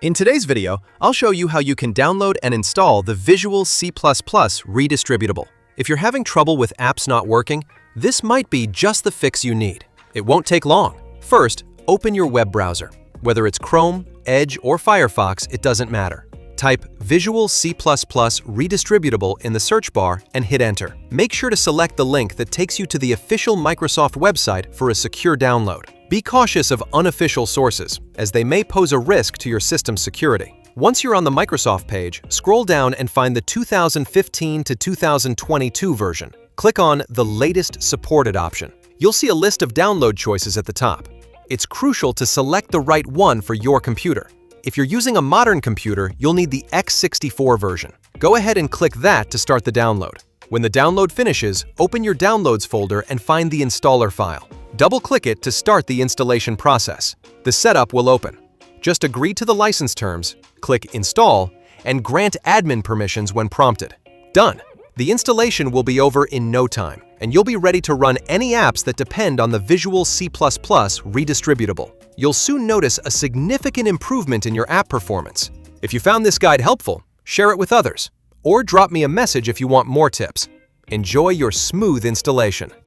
In today's video, I'll show you how you can download and install the Visual C++ Redistributable. If you're having trouble with apps not working, this might be just the fix you need. It won't take long. First, open your web browser. Whether it's Chrome, Edge, or Firefox, it doesn't matter. Type Visual C++ Redistributable in the search bar and hit enter. Make sure to select the link that takes you to the official Microsoft website for a secure download. Be cautious of unofficial sources, as they may pose a risk to your system's security. Once you're on the Microsoft page, scroll down and find the 2015 to 2022 version. Click on the Latest Supported option. You'll see a list of download choices at the top. It's crucial to select the right one for your computer. If you're using a modern computer, you'll need the x64 version. Go ahead and click that to start the download. When the download finishes, open your Downloads folder and find the installer file. Double-click it to start the installation process. The setup will open. Just agree to the license terms, click Install, and grant admin permissions when prompted. Done! The installation will be over in no time, and you'll be ready to run any apps that depend on the Visual C++ Redistributable. You'll soon notice a significant improvement in your app performance. If you found this guide helpful, share it with others, or drop me a message if you want more tips. Enjoy your smooth installation.